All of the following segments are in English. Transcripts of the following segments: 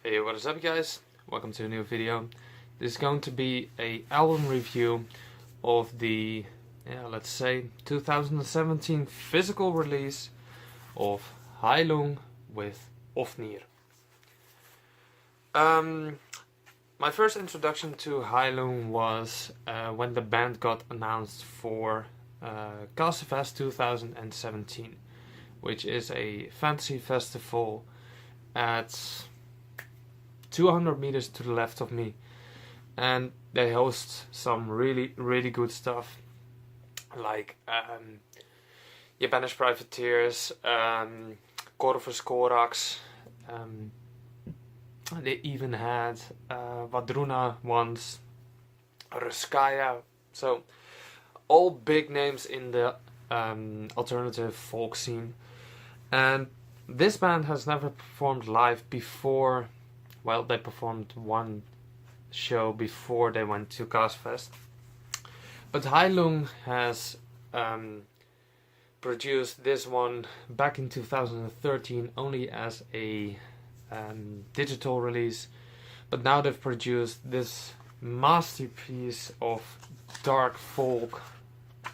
Hey, what is up guys? Welcome to a new video. This is going to be a album review of the, let's say 2017 physical release of Heilung with Ofnir. My first introduction to Heilung was when the band got announced for Fest 2017, which is a fantasy festival at 200 meters to the left of me, and they host some really good stuff like Japanese Privateers, Corvus Corax. They even had Vadruna once, Ruskaya, so all big names in the alternative folk scene. And this band has never performed live before. Well, they performed one show before they went to Fest. But Heilung has produced this one back in 2013 only as a digital release. But now they've produced this masterpiece of dark folk,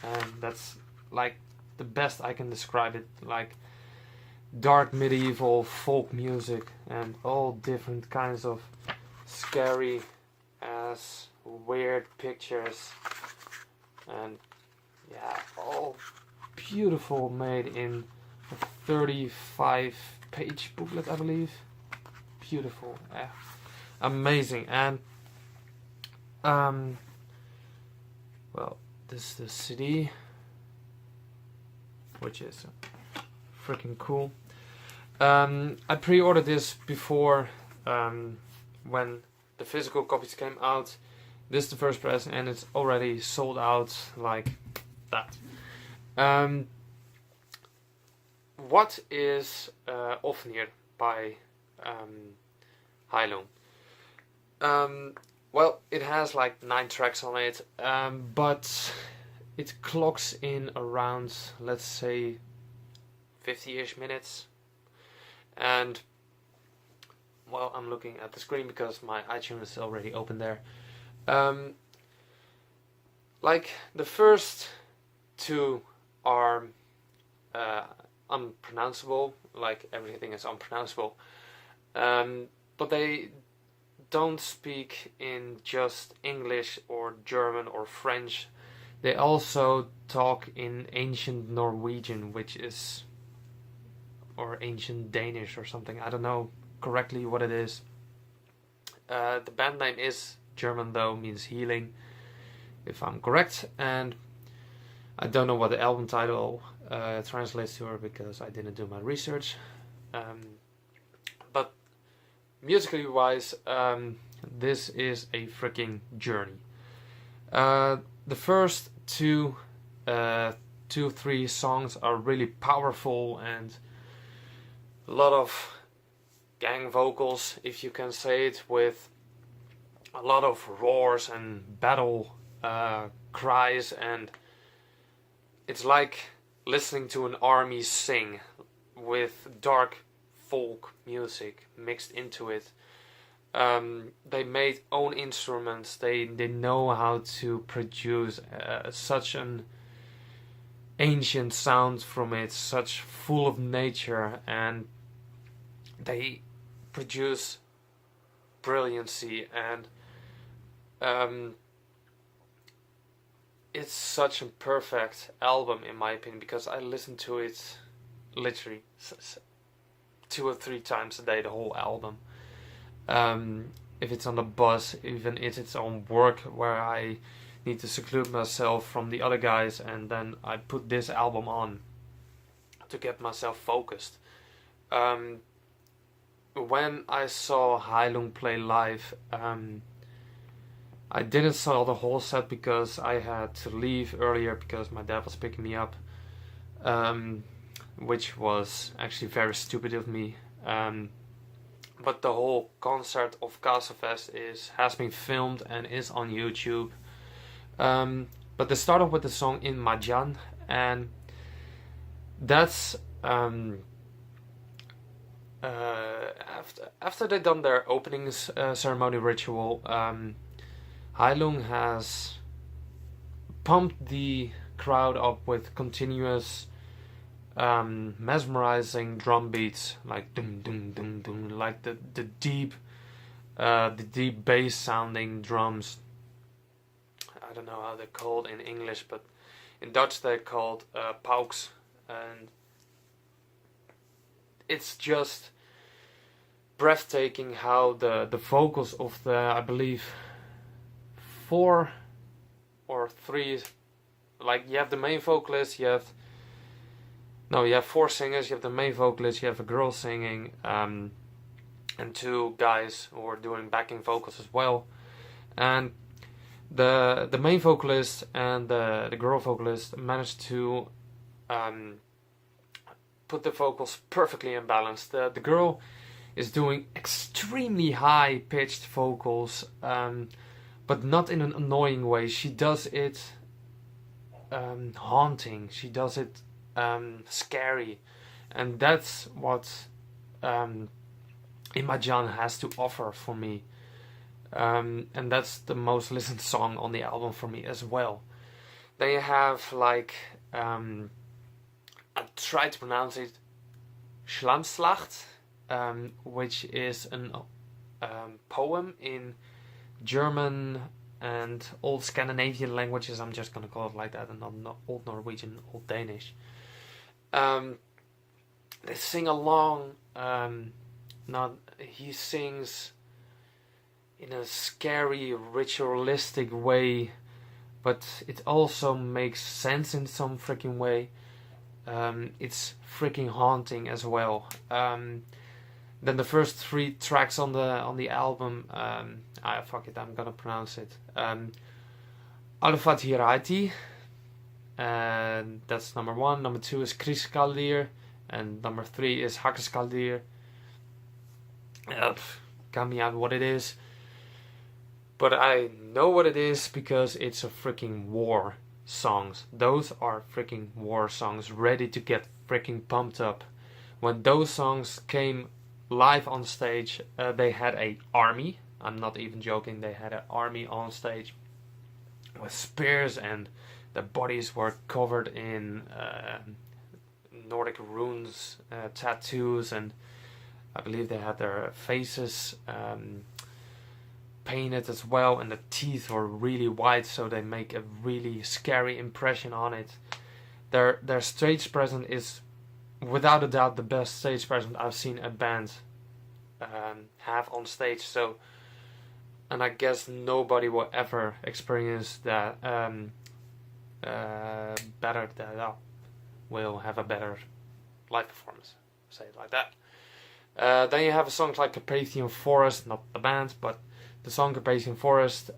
and that's like the best I can describe it, like dark medieval folk music and all different kinds of scary ass weird pictures, and yeah, all beautiful, made in a 35-page booklet, I believe. Beautiful, yeah, amazing. And well, this is the CD, which is freaking cool. I pre-ordered this before when the physical copies came out. This is the first press and it's already sold out like that. What is Ofnir by Heilung? Well, it has like 9 tracks on it, but it clocks in around, let's say, 50-ish minutes. And well, I'm looking at the screen because my iTunes is already open there. Like the first 2 are unpronounceable, like everything is unpronounceable, but they don't speak in just English or German or French. They also talk in ancient Norwegian, which is, or ancient Danish or something, I don't know correctly what it is. The band name is German though, means healing, if I'm correct, and I don't know what the album title translates to because I didn't do my research. But musically wise, this is a freaking journey. The first 2-3 songs are really powerful and a lot of gang vocals, if you can say it, with a lot of roars and battle cries, and it's like listening to an army sing with dark folk music mixed into it. They made own instruments. They know how to produce such an ancient sound from it, such full of nature, and they produce brilliancy, and it's such a perfect album in my opinion, because I listen to it literally 2 or 3 times a day, the whole album. If it's on the bus, even if it's on work where I need to seclude myself from the other guys, and then I put this album on to get myself focused. When I saw Heilung play live, I didn't saw the whole set because I had to leave earlier because my dad was picking me up, which was actually very stupid of me. But the whole concert of Fest has been filmed and is on YouTube. But they start off with the song In Majan, and that's after they done their openings ceremony ritual, Heilung has pumped the crowd up with continuous mesmerizing drum beats, like dum dum dum dum, like the deep bass sounding drums. I don't know how they're called in English, but in Dutch they're called pauks, and it's just breathtaking how the vocals of the, I believe, 4 or 3, like you have the main vocalist, you have 4 singers, you have the main vocalist, you have a girl singing, and 2 guys who are doing backing vocals as well. And the main vocalist and the girl vocalist managed to put the vocals perfectly in balance. The girl is doing extremely high pitched vocals, but not in an annoying way. She does it haunting. She does it scary, and that's what Imajan has to offer for me. And that's the most listened song on the album for me as well. Then you have like I tried to pronounce it, Schlammschlacht, which is a poem in German and old Scandinavian languages. I'm just gonna call it like that, and not Old Norwegian, Old Danish. They sing along. He sings in a scary, ritualistic way, but it also makes sense in some freaking way. It's freaking haunting as well. Then the first 3 tracks on the album, fuck it, I'm gonna pronounce it. Alfat Hiraiti, and that's number 1. Number 2 is Kriskaldir, and number 3 is Hakkeskaldir. Got me out what it is, but I know what it is because it's a freaking war songs. Those are freaking war songs, ready to get freaking pumped up. When those songs came live on stage, they had a army. I'm not even joking. They had an army on stage with spears, and their bodies were covered in Nordic runes, tattoos, and I believe they had their faces painted as well, and the teeth were really white, so they make a really scary impression on it. Their stage presence is without a doubt the best stage presence I've seen a band have on stage. So, and I guess nobody will ever experience that better. That will have a better live performance. Say it like that. Then you have songs like Carpathian Forest, not the band, but the song Carpathian Forest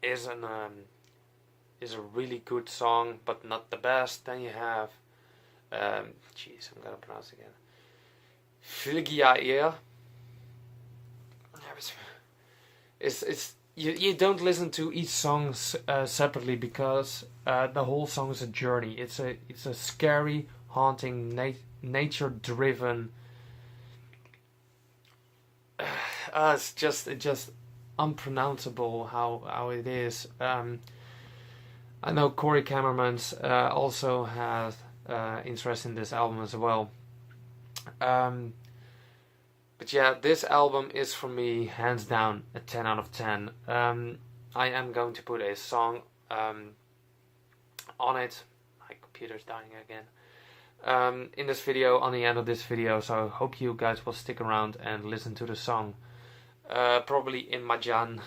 is a really good song, but not the best. Then you have, I'm gonna pronounce it again. Filgia Ear. You don't listen to each song separately, because the whole song is a journey. It's a scary, haunting, nature-driven. It's just unpronounceable how it is. I know Corey Cameraman's also has interest in this album as well. But yeah, this album is for me hands down a 10 out of 10. I am going to put a song on it. My computer's dying again. In this video, on the end of this video, so I hope you guys will stick around and listen to the song. Probably in Majan,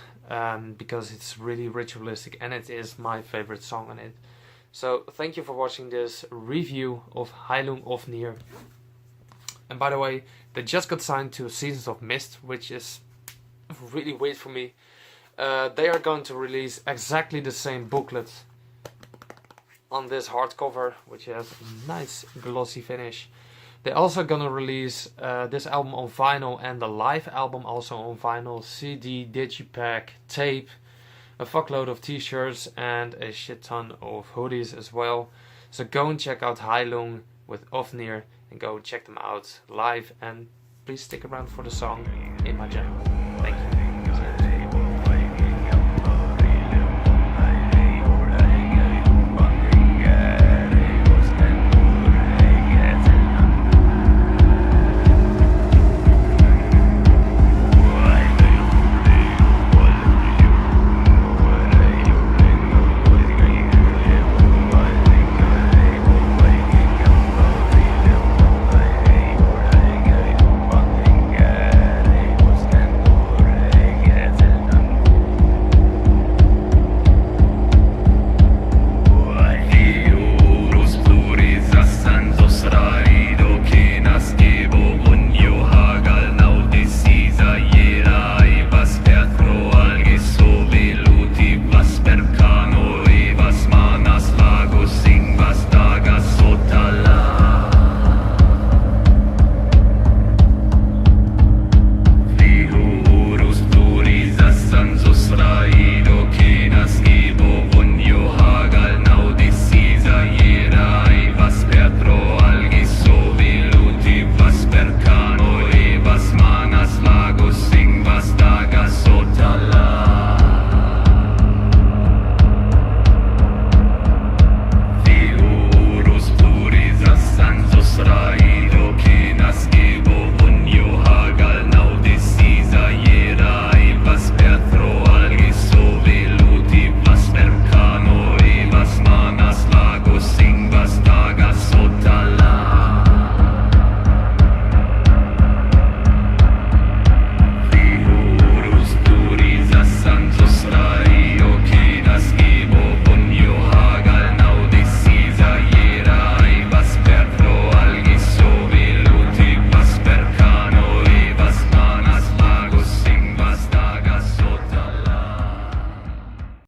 because it's really ritualistic and it is my favorite song on it. So thank you for watching this review of Heilung Ofnir. And by the way, they just got signed to Seasons of Mist, which is really weird for me. They are going to release exactly the same booklet on this hardcover, which has a nice glossy finish. They're also gonna release this album on vinyl and the live album also on vinyl, CD, digipack, tape, a fuckload of t-shirts and a shit ton of hoodies as well. So go and check out Heilung with Ofnir and go check them out live, and please stick around for the song in my channel. Thank you. See you.